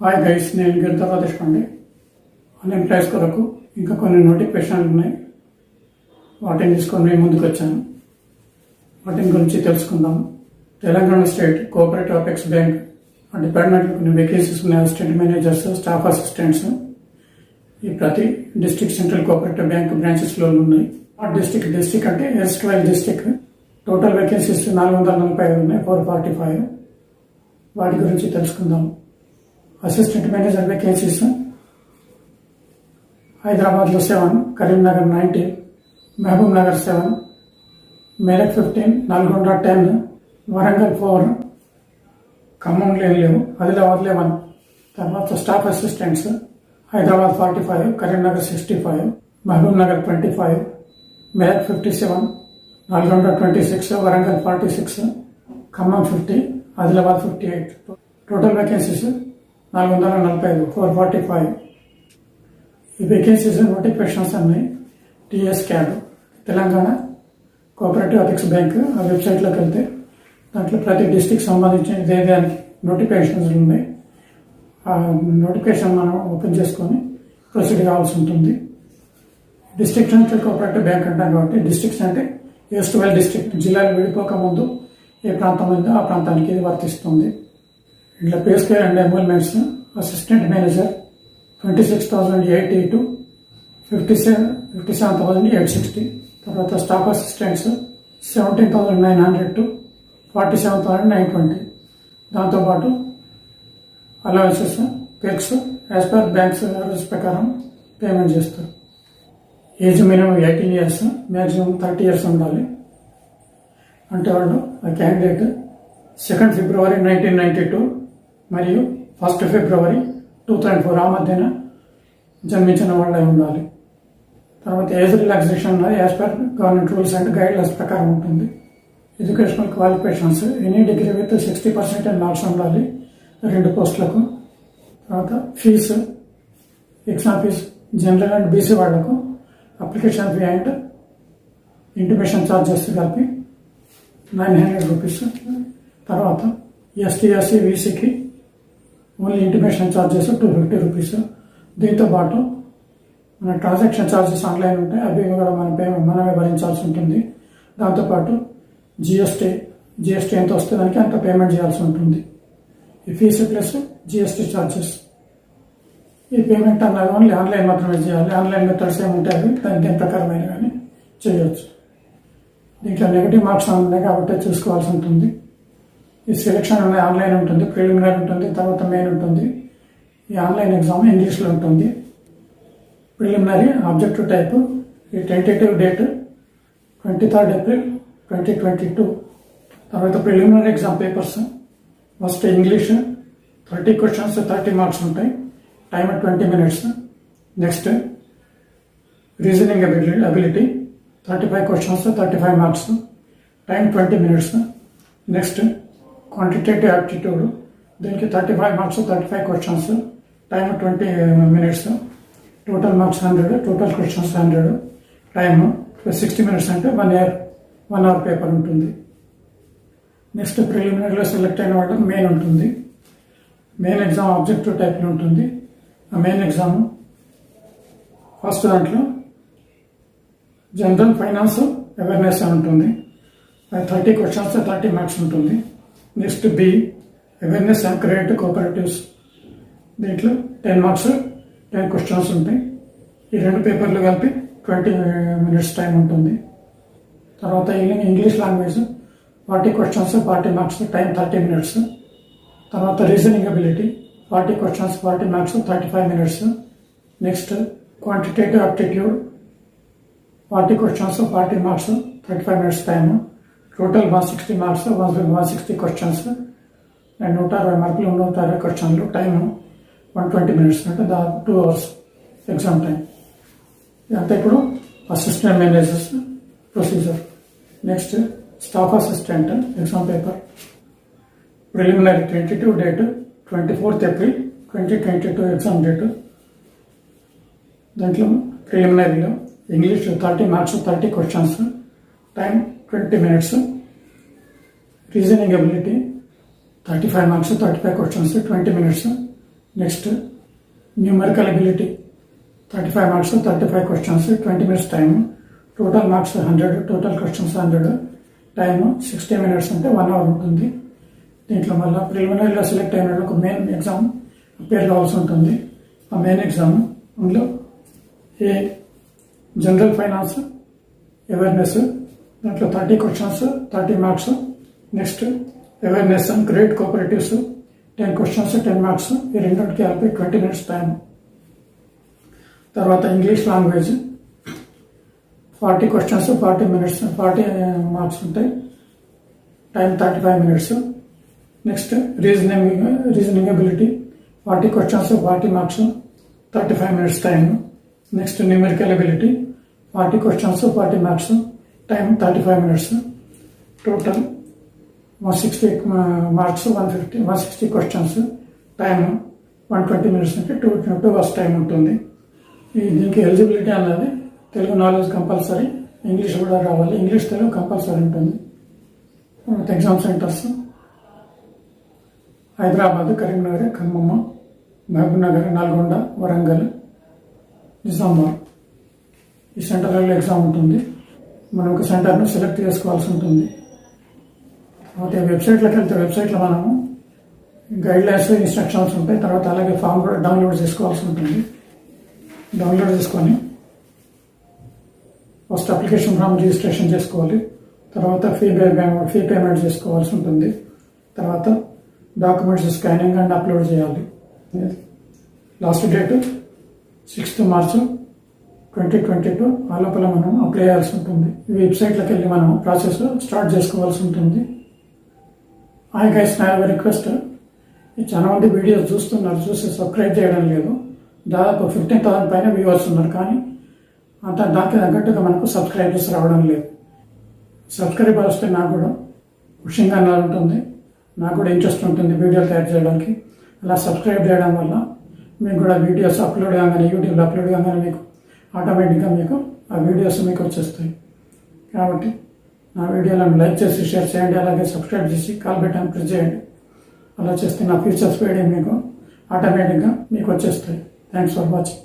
Hi guys, నేను గిరిధర్ దేశపాండే. అన్ఎంప్లాయ్స్ కొరకు ఇంకా కొన్ని నోటిఫికేషన్లు ఉన్నాయి. వాటిని తీసుకొని నేను ముందుకు వచ్చాను. వాటిని గురించి తెలుసుకుందాం. Telangana state cooperative apex bank డిపార్ట్మెంట్లో కొన్ని వేకెన్సీస్ ఉన్నాయి. అసిస్టెంట్ మేనేజర్స్, స్టాఫ్ అసిస్టెంట్స్ ఈ ప్రతి డిస్ట్రిక్ట్ సెంట్రల్ కోఆపరేటివ్ బ్యాంక్ బ్రాంచెస్లో ఉన్నాయి. డిస్ట్రిక్ట్ అంటే ఎస్ట్వైల్ డిస్ట్రిక్ట్. టోటల్ వేకెన్సీస్ 445 ఉన్నాయి, 445. వాటి గురించి తెలుసుకుందాం. అసిస్టెంట్ మేనేజర్ వేకెన్సీస్ హైదరాబాద్లో 7, కరీంనగర్ 19, మహబూబ్ నగర్ 7, మెదక్ 15, నల్గొండ 10, వరంగల్ 4, ఖమ్మంలో లేవు, ఆదిలాబాద్ 11. తర్వాత staff assistants Hyderabad 45, Karimnagar 65, Mahabubnagar 25, Medak 57, Nalgonda 26, Warangal 46, Khammam 50, Adilabad 58. Total vacancies 445, 445. ఈ వేకెన్సీస్ నోటిఫికేషన్స్ అన్ని టీఎస్ క్యాడ్ తెలంగాణ కోఆపరేటివ్ అపెక్స్ బ్యాంక్ ఆ వెబ్సైట్లోకి వెళ్తే దాంట్లో ప్రతి డిస్ట్రిక్ట్ సంబంధించిన దానికి నోటిఫికేషన్స్ ఉన్నాయి. ఆ నోటిఫికేషన్ మనం ఓపెన్ చేసుకొని ప్రొసీడ్ కావాల్సి ఉంటుంది. డిస్ట్రిక్ట్ సెంట్రల్ కోఆపరేటివ్ బ్యాంక్ అంటాం కాబట్టి డిస్ట్రిక్ట్స్ అంటే ఎస్ట్వైల్ డిస్ట్రిక్ట్, జిల్లాలు విడిపోక ముందు ఏ ప్రాంతం ఉందో ఆ ప్రాంతానికి ఇది వర్తిస్తుంది. ఇట్లా pay scale and enrolments assistant manager 26,080 to 57,860. తర్వాత స్టాఫ్ అసిస్టెంట్స్ 17,900 to 47,920. దాంతోపాటు allowances clerks as per banks rules ప్రకారం పేమెంట్ చేస్తారు. Age minimum 18 years, maximum 30 years ఉండాలి. అంటే వాళ్ళు ఆ క్యాండిడేట్ 2 February 1992 మరియు 1 February 2004 ఆ మధ్యన జన్మించిన వాళ్ళే ఉండాలి. తర్వాత ఏజ్ రిలాక్సేషన్ అనేది as per government rules and guidelines ప్రకారం ఉంటుంది. Educational qualifications any degree with 60% marks ఉండాలి 2 పోస్టులకు. తర్వాత fee, exam fee general and BC వాళ్లకు application fee and intimation charges కలిపి 900 rupees. తర్వాత ఎస్టీ, ఎస్సీ, వీసీకి ఓన్లీ ఇంటిమేషన్ ఛార్జెస్ 250 rupees. దీంతో పాటు మన ట్రాన్సాక్షన్ ఛార్జెస్ ఆన్లైన్ ఉంటాయి, అవి కూడా మనమే భరించాల్సి ఉంటుంది. దాంతోపాటు జిఎస్టీ ఎంత వస్తే దానికి అంత పేమెంట్ చేయాల్సి ఉంటుంది. ఈ ఫీజు ప్లస్ జిఎస్టీ ఛార్జెస్. ఈ పేమెంట్ అన్నది ఓన్లీ ఆన్లైన్ మాత్రమే చేయాలి. ఆన్లైన్ మెథడ్స్ ఏముంటాయి అవి దానికి ఏం ప్రకారమైన కానీ చేయవచ్చు. దీంట్లో నెగిటివ్ మార్క్స్ ఉన్నాయి కాబట్టి చూసుకోవాల్సి ఉంటుంది. ఈ సెలెక్షన్ అనేది ఆన్లైన్ ఉంటుంది, ప్రిలిమినరీ ఉంటుంది, తర్వాత మెయిన్ ఉంటుంది. ఈ ఆన్లైన్ ఎగ్జామ్ ఇంగ్లీష్లో ఉంటుంది. Preliminary objective type. ఈ టెంటేటివ్ డేట్ 23rd April 2022. తర్వాత preliminary exam papers first English 30 questions, 30 marks ఉంటాయి, time 20 minutes. Next reasoning ability 35 questions, 35 marks, time 20 minutes. Next quantitative aptitude, దీనికి 35 marks, 35 questions, time 20 minutes. Total marks 100, total questions 100, time 60 minutes అంటే 1 hour paper ఉంటుంది. Next ప్రిలిమినరీలో select అయిన వాళ్ళకి main ఉంటుంది. Main exam objective టైప్లో ఉంటుంది. ఆ మెయిన్ ఎగ్జామ్ ఫస్ట్ దాంట్లో జనరల్ ఫైనాన్స్ అవేర్నెస్ అని ఉంటుంది, 30 questions, 30 marks ఉంటుంది. Next B awareness and credit cooperatives, దీంట్లో 10 marks, 10 questions ఉంటాయి. ఈ 2 పేపర్లు కలిపి 20 minutes టైం ఉంటుంది. తర్వాత English language 40 questions, 40 marks, time 30 minutes. తర్వాత reasoning ability 40 questions, 40 marks, 35 minutes. Next quantitative aptitude 40 questions, 40 marks, 35 minutes time. Total 160 marks, 160 questions and 160 మార్కులు, 160 క్వశ్చన్లు, టైము 120 minutes అంటే 2 hours ఎగ్జామ్ టైం. ఇదంతా ఇప్పుడు assistant managers procedure. Next staff assistant exam paper. Preliminary tentative date 24th April 2022 exam date. దాంట్లో ప్రిలిమినరీలో English 30 marks, 30 questions, time 20 minutes. Reasoning ability 35 marks, 35 questions, 20 minutes. Next numerical ability 35 marks, 35 questions, 20 minutes time, total marks 100, total questions 100, time 60 minutes అంటే 1 hour ఉంటుంది. దీంట్లో మళ్ళీ ప్రిలిమినరీలో select అయిన ఒక main exam appear కావాల్సి ఉంటుంది. ఆ మెయిన్ ఎగ్జామ్ అందులో జనరల్ ఫైనాన్స్ అవేర్నెస్, దాంట్లో 30 questions, 30 marks. Next awareness and credit cooperatives 10 questions, 10 marks. ఈ రెండింటికి కలిపి 20 minutes టైం. తర్వాత English language 40 questions, 40 minutes, 40 marks ఉంటాయి. Time 35 minutes. Next reasoning ability 40 questions, 40 marks, 35 minutes time. Next numerical ability 40 questions, 40 marks, time 35 minutes. Total 160 marks, 160 questions, time 120 minutes అంటే 2 hours time ఉంటుంది. దీనికి eligibility అన్నది Telugu knowledge compulsory, English కూడా రావాలి. English Telugu compulsory ఉంటుంది. Exam centres Hyderabad, Karimnagar, Khammam, Mahabubnagar, Nalgonda, Warangal, Nizamabad. ఈ సెంటర్లలో exam ఉంటుంది. మనం ఒక సెంటర్ను సెలెక్ట్ చేసుకోవాల్సి ఉంటుంది. తర్వాత వెబ్సైట్లోకి వెళ్తే వెబ్సైట్లో మనము గైడ్లైన్స్, ఇన్స్ట్రక్షన్స్ ఉంటాయి. తర్వాత అలాగే ఫామ్ కూడా డౌన్లోడ్ చేసుకోవాల్సి ఉంటుంది. డౌన్లోడ్ చేసుకొని ఫస్ట్ అప్లికేషన్ ఫామ్ రిజిస్ట్రేషన్ చేసుకోవాలి. తర్వాత ఫీ పేమెంట్ చేసుకోవాల్సి ఉంటుంది. తర్వాత డాక్యుమెంట్స్ స్కానింగ్ అండ్ అప్లోడ్ చేయాలి. Last date 6th March 2022. ఆ లోపల మనం అప్లై చేయాల్సి ఉంటుంది. ఈ వెబ్సైట్లోకి వెళ్ళి మనం ప్రాసెస్ స్టార్ట్ చేసుకోవాల్సి ఉంటుంది. హాయ్ గైస్, నా రిక్వెస్ట్, చాలా మంది వీడియోస్ చూస్తున్నారు, చూసి సబ్స్క్రైబ్ చేయడం లేదు. దాదాపు 15,000 పైన వ్యూవర్స్ ఉన్నారు, కానీ అంత దానికి తగ్గట్టుగా మనకు సబ్స్క్రైబర్స్ రావడం లేదు. సబ్స్క్రైబర్ వస్తే నాకు కూడా పుషింగ్గా ఉంటుంది, నాకు కూడా ఇంట్రెస్ట్ ఉంటుంది వీడియోలు తయారు చేయడానికి. అలా సబ్స్క్రైబ్ చేయడం వల్ల మీకు కూడా వీడియోస్ అప్లోడ్ కాగానే, యూట్యూబ్లో అప్లోడ్ కాగానే మీకు ఆటోమేటిక్గా మీకు ఆ వీడియోస్ మీకు వచ్చేస్తాయి. కాబట్టి నా వీడియోలను లైక్ చేసి షేర్ చేయండి. అలాగే సబ్స్క్రైబ్ చేసి కాల్ బటన్ ప్రెస్ చేయండి. అలా చేస్తే నా ఫ్యూచర్స్ వీడియో మీకు ఆటోమేటిక్గా మీకు వచ్చేస్తాయి. Thanks for watching.